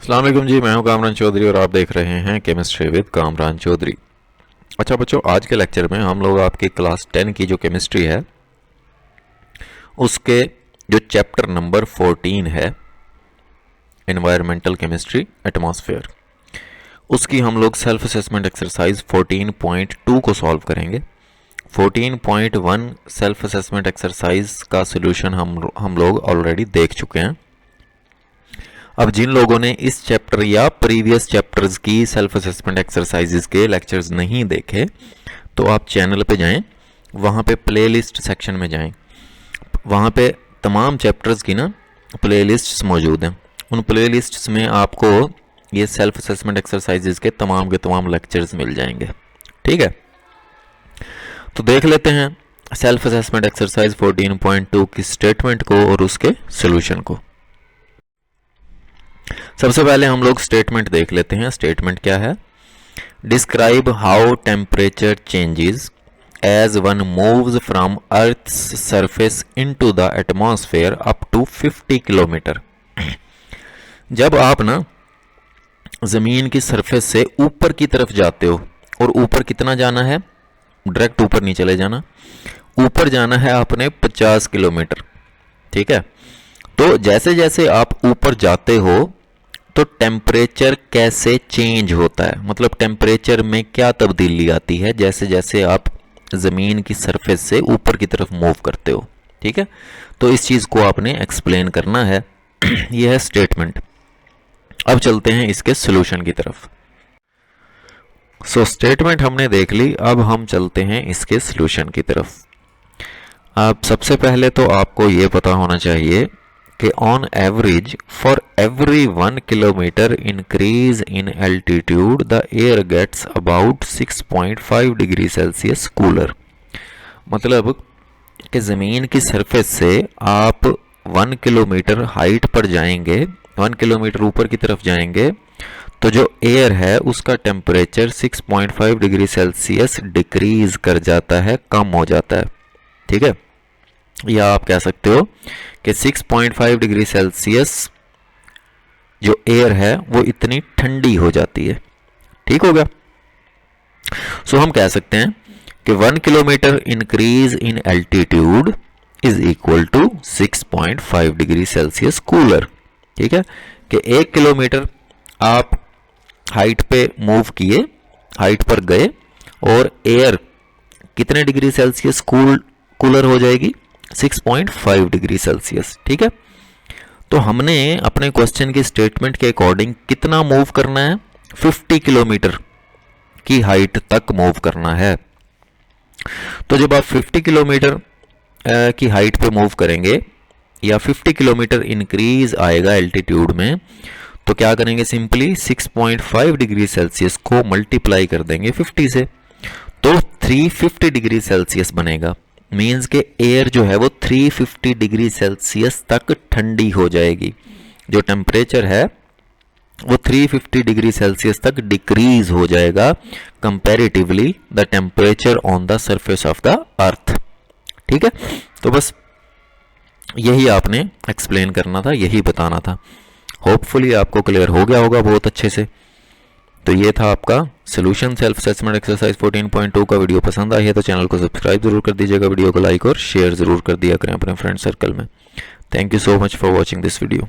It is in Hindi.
अस्सलाम वालेकुम जी, मैं हूं कामरान चौधरी और आप देख रहे हैं केमिस्ट्री विद कामरान चौधरी। अच्छा बच्चों, आज के लेक्चर में हम लोग आपकी क्लास 10 की जो केमिस्ट्री है उसके जो चैप्टर नंबर 14 है एनवायरमेंटल केमिस्ट्री एटमॉस्फेयर, उसकी हम लोग सेल्फ असेसमेंट एक्सरसाइज 14.2 को सॉल्व करेंगे। 14.1 सेल्फ असेसमेंट एक्सरसाइज का सोल्यूशन हम लोग ऑलरेडी देख चुके हैं। अब जिन लोगों ने इस चैप्टर या प्रीवियस चैप्टर्स की सेल्फ असेसमेंट एक्सरसाइजेस के लेक्चर्स नहीं देखे तो आप चैनल पे जाएं, वहाँ पे प्लेलिस्ट सेक्शन में जाएं, वहाँ पे तमाम चैप्टर्स की ना प्लेलिस्ट्स मौजूद हैं। उन प्लेलिस्ट्स में आपको ये सेल्फ असेसमेंट एक्सरसाइजेस के तमाम लेक्चर्स मिल जाएंगे। ठीक है, तो देख लेते हैं सेल्फ असेसमेंट एक्सरसाइज 14.2 की स्टेटमेंट को और उसके सोल्यूशन को। सबसे पहले हम लोग स्टेटमेंट देख लेते हैं। स्टेटमेंट क्या है? Describe how temperature changes as one moves from earth's surface into the atmosphere up to 50 kilometre. जब आप ना जमीन की सरफेस से ऊपर की तरफ जाते हो, और ऊपर कितना जाना है? डायरेक्ट ऊपर नहीं चले जाना, ऊपर जाना है आपने 50 किलोमीटर। ठीक है, तो जैसे जैसे आप ऊपर जाते हो तो टेम्परेचर कैसे चेंज होता है, मतलब टेम्परेचर में क्या तब्दीली आती है जैसे जैसे आप ज़मीन की सरफेस से ऊपर की तरफ मूव करते हो। ठीक है, तो इस चीज़ को आपने एक्सप्लेन करना है। यह है स्टेटमेंट। अब चलते हैं इसके सोल्यूशन की तरफ। स्टेटमेंट हमने देख ली, अब हम चलते हैं इसके सोल्यूशन की तरफ। अब सबसे पहले तो आपको ये पता होना चाहिए कि on average for every 1 kilometre increase in altitude the air gets about 6.5 degree Celsius cooler. मतलब कि ज़मीन की सरफेस से आप 1 किलोमीटर हाइट पर जाएंगे, 1 किलोमीटर ऊपर की तरफ जाएंगे, तो जो एयर है उसका टेम्परेचर 6.5 डिग्री सेल्सियस डिक्रीज कर जाता है, कम हो जाता है। ठीक है, या आप कह सकते हो कि 6.5 डिग्री सेल्सियस जो एयर है वो इतनी ठंडी हो जाती है। ठीक होगा। सो हम कह सकते हैं कि 1 kilometre increase in altitude is equal to 6.5 degree Celsius cooler. ठीक है, कि 1 किलोमीटर आप हाइट पे मूव किए, हाइट पर गए, और एयर कितने डिग्री सेल्सियस कूलर हो जाएगी? 6.5 डिग्री सेल्सियस। ठीक है, तो हमने अपने क्वेश्चन की स्टेटमेंट के अकॉर्डिंग कितना मूव करना है? 50 किलोमीटर की हाइट तक मूव करना है। तो जब आप 50 किलोमीटर की हाइट पे मूव करेंगे या 50 किलोमीटर इंक्रीज आएगा एल्टीट्यूड में, तो क्या करेंगे? सिंपली 6.5 डिग्री सेल्सियस को मल्टीप्लाई कर देंगे 50 से, तो 350 डिग्री सेल्सियस बनेगा। मीन्स के एयर जो है वो 350 डिग्री सेल्सियस तक ठंडी हो जाएगी। जो टेम्परेचर है वो 350 डिग्री सेल्सियस तक डिक्रीज हो जाएगा comparatively the temperature on the surface of the earth. ठीक है, तो बस यही आपने एक्सप्लेन करना था, यही बताना था। होपफुली आपको क्लियर हो गया होगा बहुत अच्छे से। तो ये था आपका सोल्यूशन सेल्फ असेसमेंट एक्सरसाइज 14.2 का। वीडियो पसंद आई है तो चैनल को सब्सक्राइब जरूर कर दीजिएगा, वीडियो को लाइक और शेयर जरूर कर दिया करें अपने फ्रेंड सर्कल में। Thank you so much for watching this video.